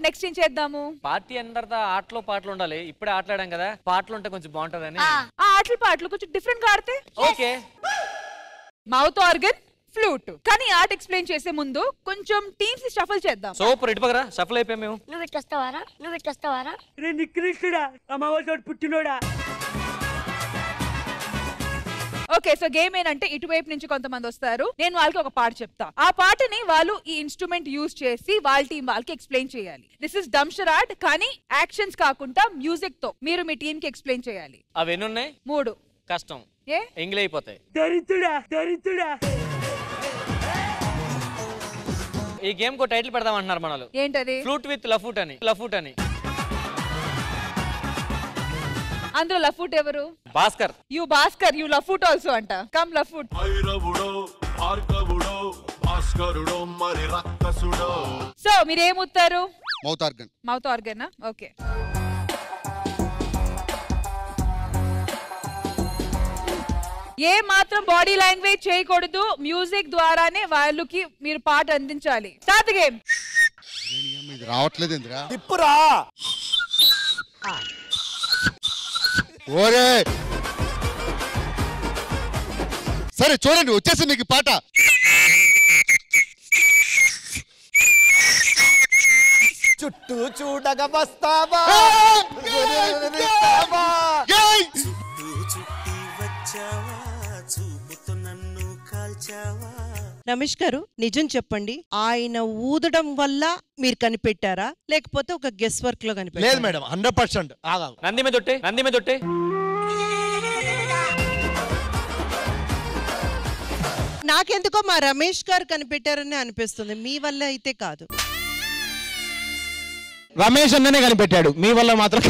ఇప్పుడు నెక్స్ట్ ఏం చేద్దాము? పార్టీ అయిన తర్వాత ఆటలు పాటలు ఉండాలి. ఇప్పుడే ఆటలాడాం కదా, పాటలు ఉంటే కొంచెం బాగుంటదని. ఆ ఆటలు పాటలు కొంచెం డిఫరెంట్ గా ఆడితే ఓకే. Mouth organ, flute. కానీ ఆర్ట్ ఎక్స్ప్లెయిన్ చేసే ముందు కొంచెం టీమ్స్ షఫల్ చేద్దాం. సూపర్, ఇటు పక్కరా షఫల్ అయిపోయాం మేము. నువ్వు ఇట్లొస్తావారా? నువ్వు ఇట్లొస్తావారా? రే నిక్రిస్తుడా అమ్మవారి పుట్టినోడా. ఓకే, సో గేమ్ ఏంటంటే ఇటువైపు నుంచి కొంతమంది వస్తారు, నేను వాళ్ళకి ఒక పాట చెప్తా. ఆ పాటని వాళ్ళు ఈ ఇన్స్ట్రుమెంట్ యూజ్ చేసి వాళ్ళ టీం వాళ్ళకి ఎక్స్ప్లెయిన్ చేయాలి. దిస్ ఇస్ డంషరాడ్, కానీ యాక్షన్స్ కాకుండా మ్యూజిక్ తో మీరు మీ టీం కి ఎక్స్ప్లెయిన్ చేయాలి. అవి ఎన్ని ఉన్నాయి? 3. కష్టం, ఏ ఎంగిల్ అయిపోతాయి. దరిద్రుడా దరిద్రుడా. ఈ గేమ్ కో టైటిల్ పెడదాం అంటున్నారు మనలు. ఏంటది? ఫ్లూట్ విత్ లఫూట్ అని. లఫూట్ అని. అందులో లఫూట్ ఎవరు? భాస్కర్. యు భాస్కర్, యు లఫూట్ ఆల్సో అంట. కమ్ లఫూట్. సో మీరేముతారు? Mouth organ. Mouth organ. Okay, ఏ మాత్రం బాడీ లాంగ్వేజ్ చేయకూడదు, మ్యూజిక్ ద్వారానే వాళ్ళకి మీరు పాట అందించాలి. Start game. ఇది రావట్లేదు ఇంద్రా. తిప్పురా. ఓరే సరే చూడండి, వచ్చేసి మీకు పాట. చుట్టూ చూడగా వస్తావా? రమేష్ గారు, నిజం చెప్పండి, ఆయన ఊదడం వల్ల మీరు కనిపెట్టారా లేకపోతే ఒక గెస్ వర్క్ లో కనిపెట్టారా? లేదు మేడం, 100%. నంది మీద ఒట్టే, నంది మీద ఒట్టే. నాకెందుకో మా రమేష్ గారు కనిపెట్టారని అనిపిస్తుంది, మీ వల్ల అయితే కాదు. రమేష్ అన్ననే కనిపెట్టాడు, మీ వల్ల మాత్రం.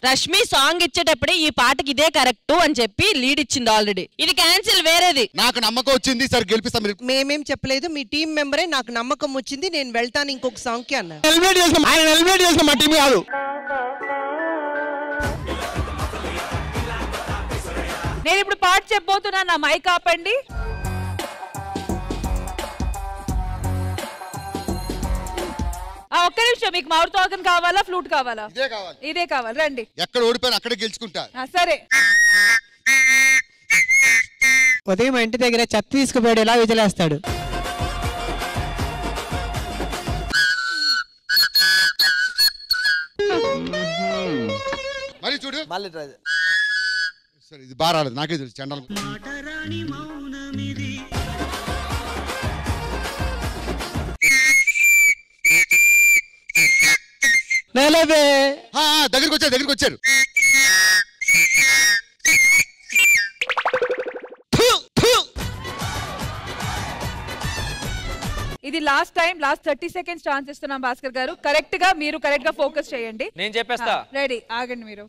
రష్మి సాంగ్ ఇచ్చేటప్పుడే ఈ పాటకి ఇదే కరెక్ట్ అని చెప్పి లీడ్ ఇచ్చింది ఆల్రెడీ. ఇది క్యాన్సిల్, వేరేది. నాకు నమ్మకం వచ్చింది, సరే గెలిపిస్తాం. మేమేం చెప్పలేదు, మీ టీం మెంబరే నాకు నమ్మకం వచ్చింది, నేను వెళ్తాను ఇంకొక సాంగ్ కి అన్నారు. ఆయన ఎలిమినేట్ చేసిన మా టీం కాదు. నేను ఇప్పుడు పాట చెప్పబోతున్నా, నా మైక్ ఆపండి. ఒక్క నిమిషం, మీకు మౌత్ ఆర్గన్ కావాలా, ఫ్లూట్ కావాలా? ఇదే కావాలి. ఇదే కావాలి, రండి. ఎక్కడ ఓడిపోయినా అక్కడే గెలుచుకుంటా. సరే. ఉదయం ఇంటి దగ్గర చెత్త తీసుకుపోయాడు, ఎలా విజలేస్తాడు? మరి చూడు, మళ్ళీ ట్రై. సరే ఇది బాగా రాలేదు, నాకే తెలుసు. చండాలి. దగ్గరికి వచ్చారు. ఇది last time, last 30 seconds chance ఇస్తున్నాం భాస్కర్ గారు. కరెక్ట్ గా మీరు కరెక్ట్ గా ఫోకస్ చేయండి. నేను చెప్పేస్తా. రెడీ, ఆగండి మీరు.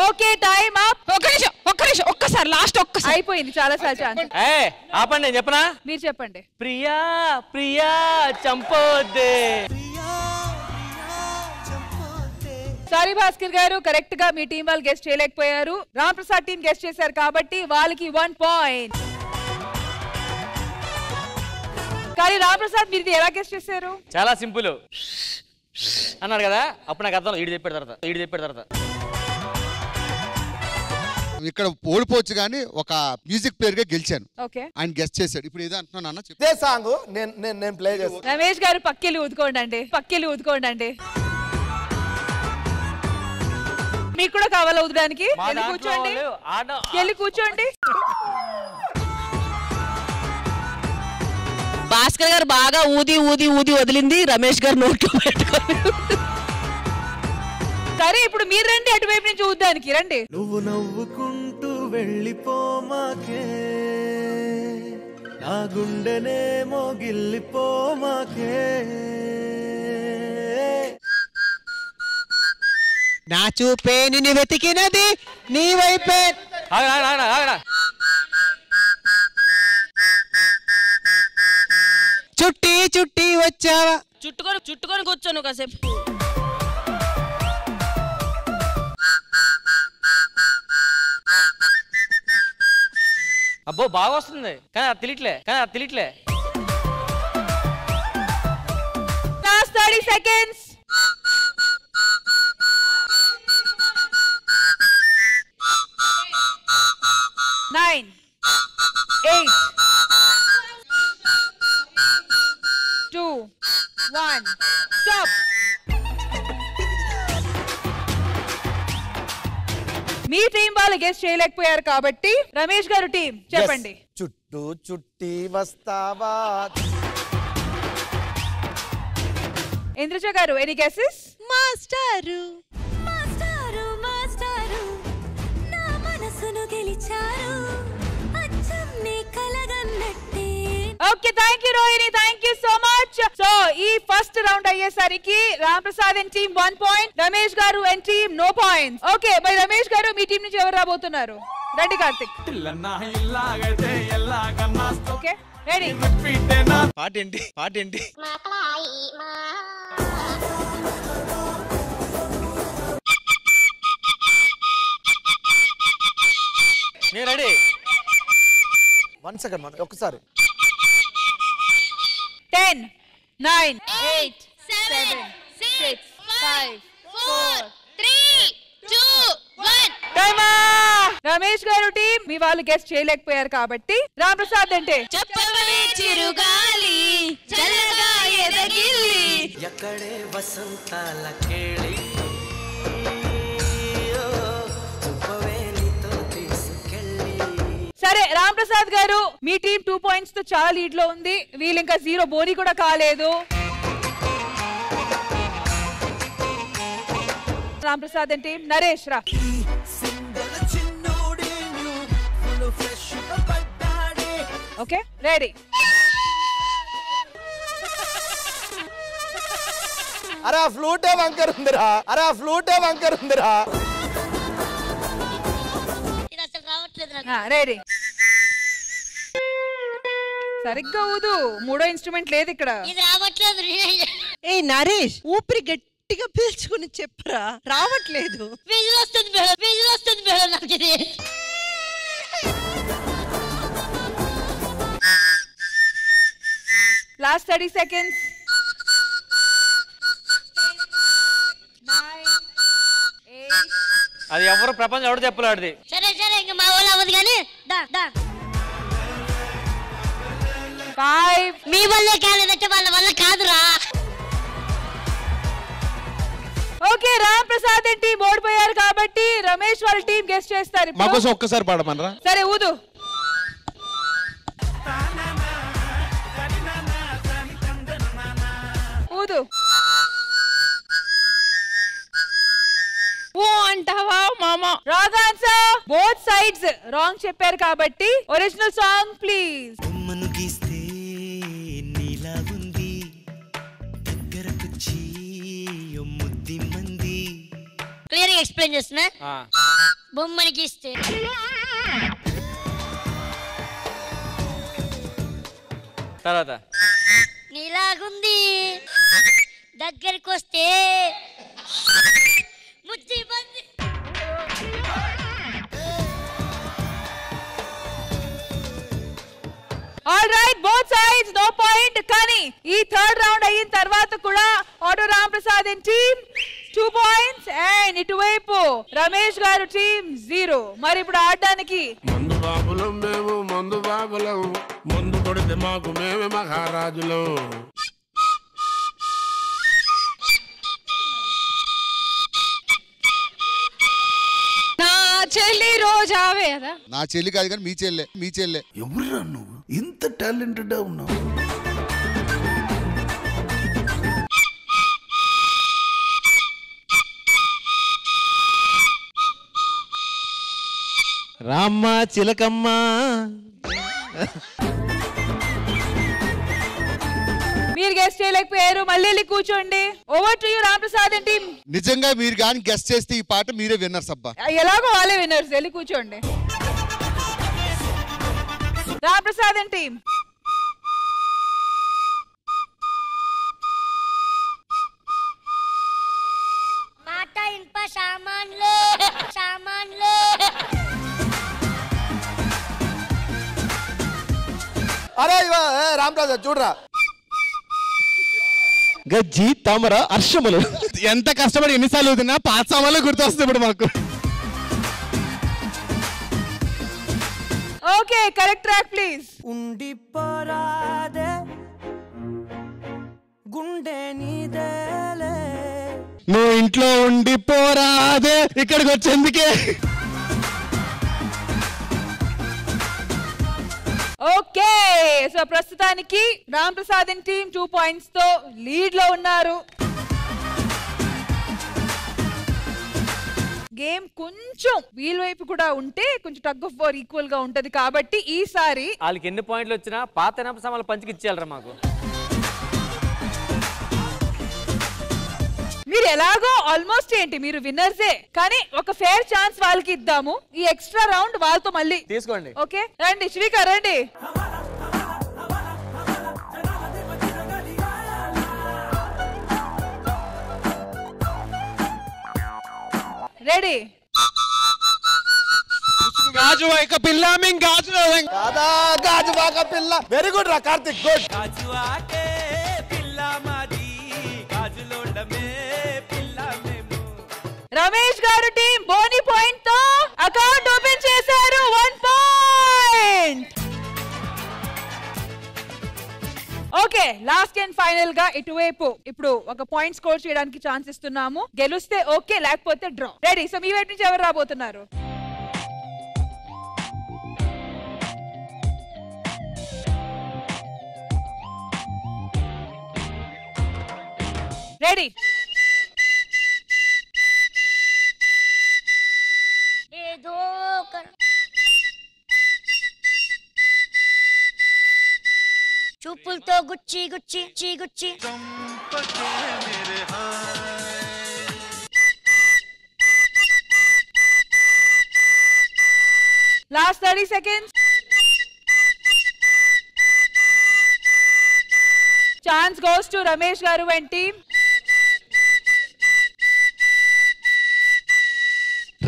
Okay, time up. ఒక్క నిమిషం, ఒక్కసారి లాస్ట్ ఒక్కసారి. అయిపోయింది, చాలా సార్లు ఛాన్స్. ఆపండి, నేను చెప్పనా? మీరు చెప్పండి. ప్రియా ప్రియా చంపోద్దే. సారీ భాస్కర్ గారు, కరెక్ట్ గా మీ టీం వాళ్ళు గెస్ట్ చేయలేకపోయారు. రామ్ ప్రసాద్ టీం గెస్ట్ చేశారు కాబట్టి వాళ్ళకి 1 పాయింట్. కానీ రామ్ ప్రసాద్ మీరు ఎలా గెస్ట్ చేశారు? చాలా సింపుల్ అన్నాడు కదా, అప్పుడు నాకు అర్థం. ఈడు చెప్పాడు తర్వాత ఇక్కడ ఓడిపోవచ్చు కానీ ఒక మ్యూజిక్ ప్లేయర్ గా గెలిచాను. ఓకే, ఆయన గెస్ట్ చేశాడు. ఇప్పుడు ఏదో అంటున్నాను అన్న, ఇదే సాంగ్ నేను ప్లే చేస్తాను. రమేష్ గారు పక్కెళ్ళి ఊదుకోండి. మీకు కూడా కావాలా ఊదడానికి? వెళ్ళి కూర్చోండి. భాస్కర్ గారు బాగా ఊది వదిలింది, రమేష్ గారు నోట్లో పెట్టుకొని. సరే, ఇప్పుడు మీరు రండి, అటువైపు నుంచి ఊదడానికి రండి. నువ్వు నవ్వుకుంటూ వెళ్ళిపోమాకే, నా గుండెనేమో గిల్లిపోమాకే. నా చూపే నిన్ను వెతికినది నీ వైపే. చుట్టి వచ్చావా? చుట్టుకొని కూర్చోను కాసేపు. అబ్బో బాగా వస్తుంది కానీ అది తెలియట్లే Last 30 seconds. 9, 8, 2, 1. Stop. మీ టీం వాళ్ళు గెస్ట్ చేయలేకపోయారు కాబట్టి రమేష్ గారు టీం చెప్పండి. చుట్టూ చుట్టి వస్తావా. ఇంద్రజ గారు ఎనీ గెసెస్? మాస్టారు మాస్టారు మాస్టారు నా మనసును గెలిచారు అచ్చం నీ కలగన్నట్టే. Okay thank you Rohini, thank you so much. So ఈ ఫస్ట్ రౌండ్ అయ్యేసరికి Ram Prasad and team 1 point, Ramesh గారు and team no points. Okay మరి రమేష్ గారు మీ టీం నుంచి ఎవరు రాబోతున్నారు? రండి కార్తిక్. Okay ready. పాట ఏంటి నేను రెడీ. 1 సెకండ్ ఒక్కసారి. 10, 9, 8, 7, 6, 5, 4, 3, 2, 1. రమేష్ గారు టీం మీ వాళ్ళు గెస్ట్ చేయలేకపోయారు కాబట్టి రామ్ ప్రసాద్ అంటే చెప్పవే చిరుగాలి చల్లగా ఎదగిల్లి ఎక్కడే వసంతాల కేళి సరే రామ్ ప్రసాద్ గారు మీ టీం 2 పాయింట్స్ తో చాలా లీడ్ లో ఉంది. వీళ్ళు ఇంకా 0 బోని కూడా కాలేదు. రామ్ ప్రసాద్ టీం నరేష్ రా. Okay ready. అరే ఆ ఫ్లూటే వంకర్ ఉందిరా. ఇది అసలు రావట్లేదు నాకు. రెడీ. సరిగ్గా ఊదు, మూడో ఇన్స్ట్రుమెంట్ లేదు ఇక్కడ. ఇది రావట్లేదు. ఏ నరేష్ ఊపిరి గట్టిగా పీల్చుకుని చెప్పరా, రావట్లేదు. విజిల్ వస్తుంది మేడం నాకు ఇది. Last 30 seconds. 9, 8. అది ఎవరు ప్రపంచం ఎవరు చెప్పలేడు. సరే ఇంక మా వాళ్ళు అవ్వదు కానీ దా 5. మీ వల్లే కాలేదంటే వాళ్ళ వల్ల కాదురా. ఓకే రామ్ ప్రసాద్ టీం ఓడిపోయారు కాబట్టి రమేష్ వాళ్ళ టీం గెస్ట్ చేస్తారు ఇప్పుడు. మాకోసం ఒక్కసారి పాడమనరా. సరే ఊదు. ఊదు. ఓ అంటావా మామ? Wrong answer. Both sides wrong చెప్పారు కాబట్టి ఒరిజినల్ సాంగ్ ప్లీజ్. బొమ్మను గీస్తే నీలా ఉంది దగ్గరకొచ్చి ముద్ది మంది. క్లియర్ గా ఎక్స్ప్లెయిన్ చేస్తున్నా. బొమ్మని గీస్తే తర్వాత నీలాగుంది దగ్గరికి వస్తే ముద్ది మంది. All right both sides no point. కానీ ఈ థర్డ్ రౌండ్ అయిన తర్వాత కూడా auto Ram Prasad team 2 points and ఇటువైపు రమేష్ గారు టీం 0. మరి ఇప్పుడు ఆడడానికి మందు బాబులం మేము మందు కొడితే మాకు మేమే మహారాజులం. నా చెల్లి రోజావే కదా. నా చెల్లి కాదు కానీ మీ చెల్లె. ఎవరురా నువ్వు ఇంత టాలెంటెడ్ ఉన్నావు? రామ్మ చిలకమ్మ. మీరు గెస్ట్ చేయలేకపోయారు, మళ్ళీ వెళ్ళి కూర్చోండి. Over to you Ram Prasad team. నిజంగా మీరు కానీ గెస్ట్ చేస్తే ఈ పాట మీరే విన్నర్స్ అబ్బా. ఎలాగో వాళ్ళే విన్నర్స్, వెళ్ళి కూర్చోండి. రామ్ ప్రసాద్ టీం మాట ఇన్ప సామాన్లు అరే రామరాజు చూడరా. గజ్జి తామర హర్షములు. ఎంత కష్టపడి ఎన్నిసార్లు అవుతున్నా పాత సామాన్లు గుర్తొస్తుంది ఇప్పుడు మాకు. Okay correct track please. ఉండిపోరాదే గుండె నీదేలే. నువ్వు ఇంట్లో ఉండిపోరాదే ఇక్కడికి వచ్చేందుకే. ఓకే సో ప్రస్తుతానికి రామ్ ప్రసాద్ టీమ్ 2 points తో లీడ్ లో ఉన్నారు. గేమ్ కొంచెం వీల్ వైపు కూడా ఉంటే కొంచెం టగ్ ఆఫ్ వార్ ఈక్వల్ గా ఉంటది కాబట్టి ఈసారి వాళ్ళకి ఎన్ని పాయింట్లు వచ్చినా పాత ఎనప సామాన్లు పంచికి ఇచ్చేయాలరా మాకు. మీరు ఎలాగో ఆల్మోస్ట్ ఏంటి మీరు విన్నర్సే కానీ ఒక ఫేర్ ఛాన్స్ వాళ్ళకి ఇద్దాము. ఈ ఎక్స్ట్రా రౌండ్ వాళ్ళతో మళ్ళీ తీసుకోండి. ఓకే రండి శ్రీకర్ రండి. రెడీ గాజు వైక పిల్ల మేము గాజు కాదా గాజు బాక పిల్ల. వెరీ గుడ్ రా కార్తిక్ గుడ్. గాజు ఆకే పిల్ల మాది గాజులోడమే పిల్ల మేము. రమేష్ గారు టీం బోని పాయింట్ తో అకౌంట్ ఓపెన్ చేశారు 1 point. Okay last and final గా ఇటువైపు ఇప్పుడు ఒక పాయింట్ స్కోర్ చేయడానికి ఛాన్స్ ఇస్తున్నాము. గెలుస్తే ఓకే లేకపోతే డ్రా. రెడీ సో మీ వైపు నుంచి ఎవరు రాబోతున్నారు? రెడీ ఏదో చూపులతో గుచ్చి గుచ్చి గుచ్చి last 30 seconds. Chance goes to Ramesh గారు అండ్ టీమ్.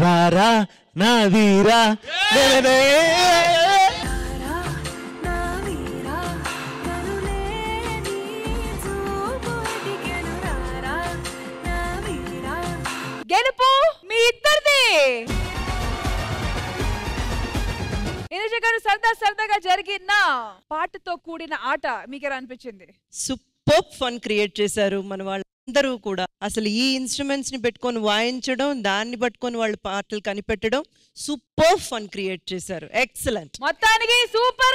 రారా నా వీరా. గెలుపు మీ ఇద్దరిది. సరదాగా జరిగిన పాటతో కూడిన ఆట మీకు ఎలా అనిపించింది? సూపర్ ఫన్ క్రియేట్ చేశారు మన వాళ్ళందరూ కూడా. అసలు ఈ ఇన్స్ట్రుమెంట్స్ ని పెట్టుకొని వాయించడం, దాన్ని పట్టుకొని వాళ్ళు పాటలు కనిపెట్టడం, సూపర్ ఫన్ క్రియేట్ చేశారు. ఎక్సలెంట్. మొత్తానికి సూపర్